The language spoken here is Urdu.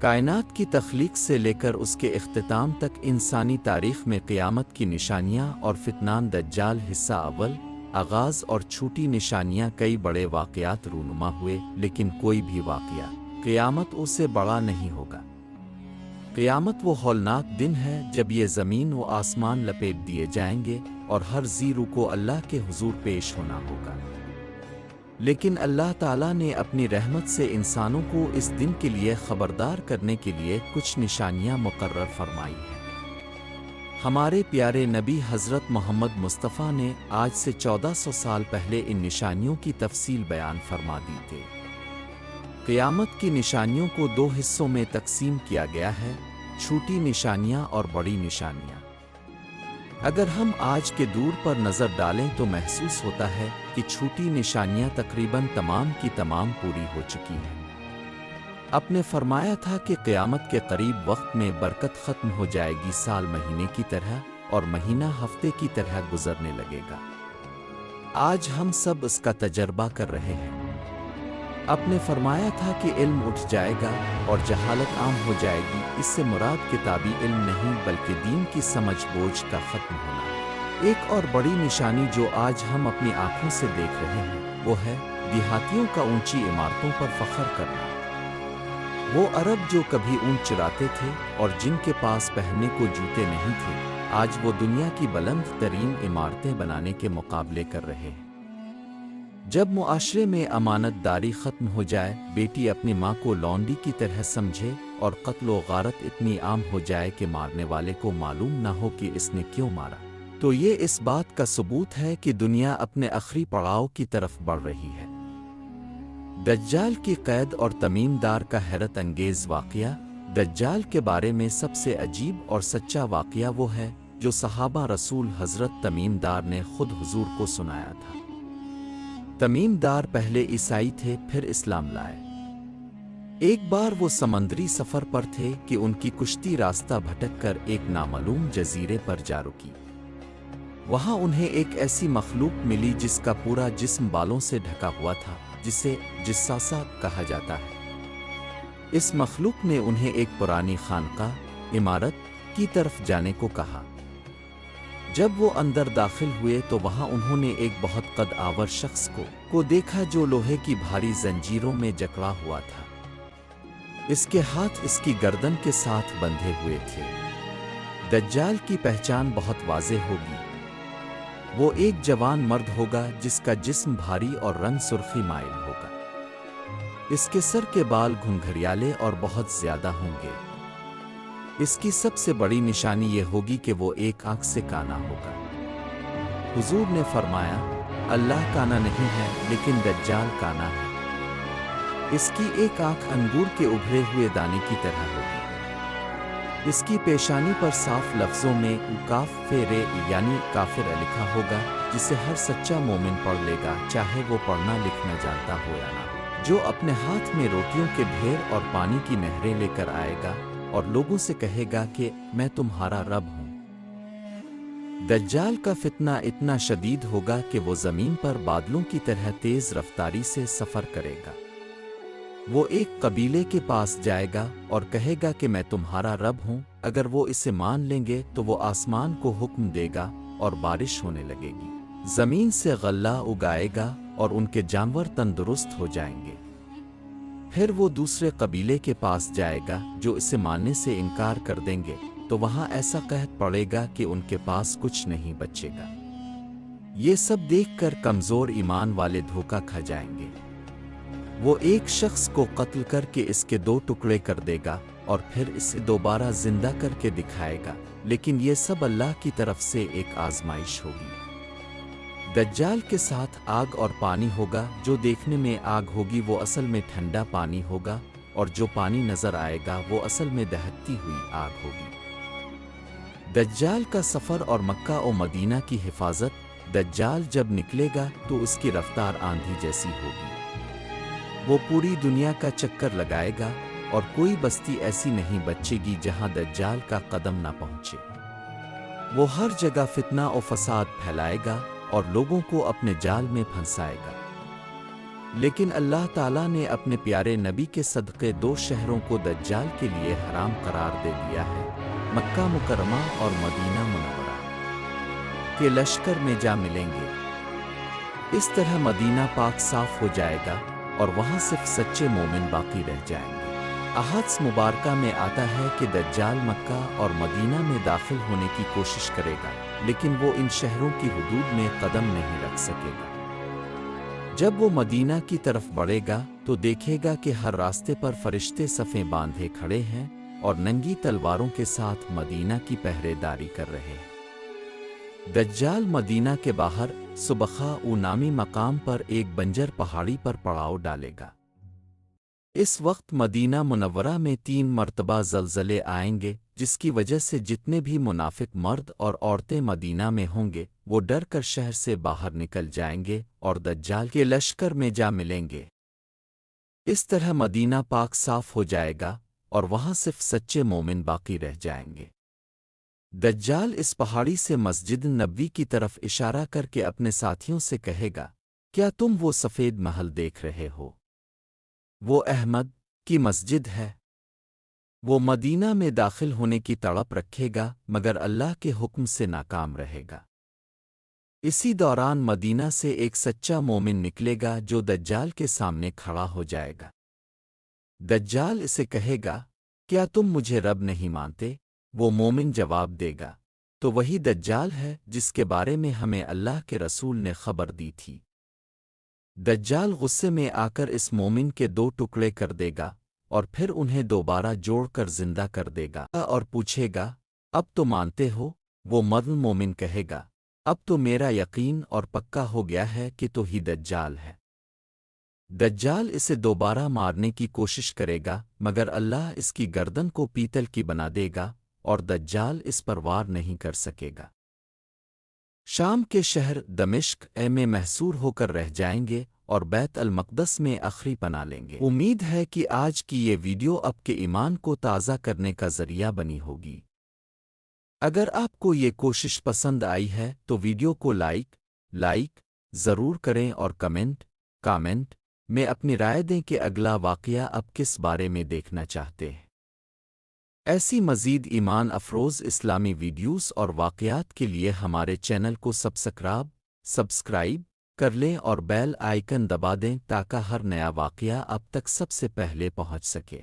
کائنات کی تخلیق سے لے کر اس کے اختتام تک انسانی تاریخ میں قیامت کی نشانیاں اور فتنان دجال حصہ اول آغاز اور چھوٹی نشانیاں کئی بڑے واقعات رونما ہوئے، لیکن کوئی بھی واقعہ قیامت اس سے بڑا نہیں ہوگا۔ قیامت وہ ہولناک دن ہے جب یہ زمین و آسمان لپیٹ دیے جائیں گے اور ہر ذی روح کو اللہ کے حضور پیش ہونا ہوگا۔ لیکن اللہ تعالیٰ نے اپنی رحمت سے انسانوں کو اس دن کے لیے خبردار کرنے کے لیے کچھ نشانیاں مقرر فرمائی ہیں۔ ہمارے پیارے نبی حضرت محمد مصطفیٰ نے آج سے 1400 سال پہلے ان نشانیوں کی تفصیل بیان فرما دی تھی۔ قیامت کی نشانیوں کو دو حصوں میں تقسیم کیا گیا ہے، چھوٹی نشانیاں اور بڑی نشانیاں۔ اگر ہم آج کے دور پر نظر ڈالیں تو محسوس ہوتا ہے کہ چھوٹی نشانیاں تقریباً تمام کی تمام پوری ہو چکی ہیں۔ آپ نے فرمایا تھا کہ قیامت کے قریب وقت میں برکت ختم ہو جائے گی، سال مہینے کی طرح اور مہینہ ہفتے کی طرح گزرنے لگے گا۔ آج ہم سب اس کا تجربہ کر رہے ہیں۔ آپ نے فرمایا تھا کہ علم اٹھ جائے گا اور جہالت عام ہو جائے گی۔ اس سے مراد کتابی علم نہیں بلکہ دین کی سمجھ بوجھ کا ختم ہونا۔ ایک اور بڑی نشانی جو آج ہم اپنی آنکھوں سے دیکھ رہے ہیں وہ ہے دیہاتیوں کا اونچی عمارتوں پر فخر کرنا۔ وہ عرب جو کبھی اونٹ چراتے تھے اور جن کے پاس پہننے کو جوتے نہیں تھے، آج وہ دنیا کی بلند ترین عمارتیں بنانے کے مقابلے کر رہے ہیں۔ جب معاشرے میں امانت داری ختم ہو جائے، بیٹی اپنی ماں کو لونڈی کی طرح سمجھے اور قتل و غارت اتنی عام ہو جائے کہ مارنے والے کو معلوم نہ ہو کہ اس نے کیوں مارا، تو یہ اس بات کا ثبوت ہے کہ دنیا اپنے آخری پڑاؤ کی طرف بڑھ رہی ہے۔ دجال کی قید اور تمیم دار کا حیرت انگیز واقعہ۔ دجال کے بارے میں سب سے عجیب اور سچا واقعہ وہ ہے جو صحابہ رسول حضرت تمیم دار نے خود حضور کو سنایا تھا۔ تمیم دار پہلے عیسائی تھے، پھر اسلام لائے۔ ایک بار وہ سمندری سفر پر تھے کہ ان کی کشتی راستہ بھٹک کر ایک نامعلوم جزیرے پر جا رکی۔ وہاں انہیں ایک ایسی مخلوق ملی جس کا پورا جسم بالوں سے ڈھکا ہوا تھا، جسے جساسا کہا جاتا ہے۔ اس مخلوق نے انہیں ایک پرانی خانقاہ عمارت کی طرف جانے کو کہا۔ جب وہ اندر داخل ہوئے تو وہاں انہوں نے ایک بہت قد آور شخص کو دیکھا جو لوہے کی بھاری زنجیروں میں جکڑا ہوا تھا۔ اس کے ہاتھ اس کی گردن کے ساتھ بندھے ہوئے تھے۔ دجال کی پہچان بہت واضح ہوگی۔ وہ ایک جوان مرد ہوگا جس کا جسم بھاری اور رنگ سرخی مائل ہوگا۔ اس کے سر کے بال گھنگھریالے اور بہت زیادہ ہوں گے۔ اس کی سب سے بڑی نشانی یہ ہوگی کہ وہ ایک آنکھ سے کانا ہوگا۔ حضور نے فرمایا، اللہ کانا نہیں ہے لیکن دجال کانا ہے۔ اس کی ایک آنکھ انگور کے ابھرے ہوئے دانے کی طرح ہوگی۔ اس کی پیشانی پر صاف لفظوں میں کاف رے یعنی کافر لکھا ہوگا، جسے ہر سچا مومن پڑھ لے گا، چاہے وہ پڑھنا لکھنا جانتا ہو یا نہ۔ جو اپنے ہاتھ میں روٹیوں کے ڈھیر اور پانی کی نہریں لے کر آئے گا اور لوگوں سے کہے گا کہ میں تمہارا رب ہوں۔ دجال کا فتنہ اتنا شدید ہوگا کہ وہ زمین پر بادلوں کی طرح تیز رفتاری سے سفر کرے گا۔ وہ ایک قبیلے کے پاس جائے گا اور کہے گا کہ میں تمہارا رب ہوں۔ اگر وہ اسے مان لیں گے تو وہ آسمان کو حکم دے گا اور بارش ہونے لگے گی، زمین سے غلہ اگائے گا اور ان کے جانور تندرست ہو جائیں گے۔ پھر وہ دوسرے قبیلے کے پاس جائے گا جو اسے ماننے سے انکار کر دیں گے، تو وہاں ایسا قحط پڑے گا کہ ان کے پاس کچھ نہیں بچے گا۔ یہ سب دیکھ کر کمزور ایمان والے دھوکہ کھا جائیں گے۔ وہ ایک شخص کو قتل کر کے اس کے 2 ٹکڑے کر دے گا اور پھر اسے دوبارہ زندہ کر کے دکھائے گا، لیکن یہ سب اللہ کی طرف سے ایک آزمائش ہوگی۔ دجال کے ساتھ آگ اور پانی ہوگا۔ جو دیکھنے میں آگ ہوگی وہ اصل میں ٹھنڈا پانی ہوگا، اور جو پانی نظر آئے گا وہ اصل میں دہکتی ہوئی آگ ہوگی۔ دجال کا سفر اور مکہ و مدینہ کی حفاظت۔ دجال جب نکلے گا تو اس کی رفتار آندھی جیسی ہوگی۔ وہ پوری دنیا کا چکر لگائے گا اور کوئی بستی ایسی نہیں بچے گی جہاں دجال کا قدم نہ پہنچے۔ وہ ہر جگہ فتنہ و فساد پھیلائے گا اور لوگوں کو اپنے جال میں پھنسائے گا۔ لیکن اللہ تعالیٰ نے اپنے پیارے نبی کے صدقے دو شہروں کو دجال کے لیے حرام قرار دے دیا ہے، مکہ مکرمہ اور مدینہ منورہ کے لشکر میں جا ملیں گے۔ اس طرح مدینہ پاک صاف ہو جائے گا اور وہاں صرف سچے مومن باقی رہ جائیں گے۔ احادیث مبارکہ میں آتا ہے کہ دجال مکہ اور مدینہ میں داخل ہونے کی کوشش کرے گا، لیکن وہ ان شہروں کی حدود میں قدم نہیں رکھ سکے گا۔ جب وہ مدینہ کی طرف بڑھے گا تو دیکھے گا کہ ہر راستے پر فرشتے صفیں باندھے کھڑے ہیں اور ننگی تلواروں کے ساتھ مدینہ کی پہرے داری کر رہے ہیں۔ دجال مدینہ کے باہر سبخا نامی مقام پر ایک بنجر پہاڑی پر پڑاؤ ڈالے گا۔ اس وقت مدینہ منورہ میں 3 مرتبہ زلزلے آئیں گے، جس کی وجہ سے جتنے بھی منافق مرد اور عورتیں مدینہ میں ہوں گے وہ ڈر کر شہر سے باہر نکل جائیں گے اور دجال کے لشکر میں جا ملیں گے۔ اس طرح مدینہ پاک صاف ہو جائے گا اور وہاں صرف سچے مومن باقی رہ جائیں گے۔ دجال اس پہاڑی سے مسجد نبوی کی طرف اشارہ کر کے اپنے ساتھیوں سے کہے گا، کیا تم وہ سفید محل دیکھ رہے ہو؟ وہ احمد کی مسجد ہے۔ وہ مدینہ میں داخل ہونے کی تڑپ رکھے گا مگر اللہ کے حکم سے ناکام رہے گا۔ اسی دوران مدینہ سے ایک سچا مومن نکلے گا جو دجال کے سامنے کھڑا ہو جائے گا۔ دجال اسے کہے گا، کیا تم مجھے رب نہیں مانتے؟ وہ مومن جواب دے گا، تو وہی دجال ہے جس کے بارے میں ہمیں اللہ کے رسول نے خبر دی تھی۔ دجال غصے میں آ کر اس مومن کے 2 ٹکڑے کر دے گا اور پھر انہیں دوبارہ جوڑ کر زندہ کر دے گا اور پوچھے گا، اب تو مانتے ہو؟ وہ مرد مومن کہے گا، اب تو میرا یقین اور پکا ہو گیا ہے کہ تو ہی دجال ہے۔ دجال اسے دوبارہ مارنے کی کوشش کرے گا مگر اللہ اس کی گردن کو پیتل کی بنا دے گا اور دجال اس پر وار نہیں کر سکے گا۔ شام کے شہر دمشق میں محصور ہو کر رہ جائیں گے اور بیت المقدس میں آخری پناہ لیں گے۔ امید ہے کہ آج کی یہ ویڈیو آپ کے ایمان کو تازہ کرنے کا ذریعہ بنی ہوگی۔ اگر آپ کو یہ کوشش پسند آئی ہے تو ویڈیو کو لائک ضرور کریں اور کامنٹ میں اپنی رائے دیں کہ اگلا واقعہ آپ کس بارے میں دیکھنا چاہتے ہیں۔ ایسی مزید ایمان افروز اسلامی ویڈیوز اور واقعات کے لیے ہمارے چینل کو سبسکرائب کر لیں اور بیل آئیکن دبا دیں تاکہ ہر نیا واقعہ اب تک سب سے پہلے پہنچ سکے۔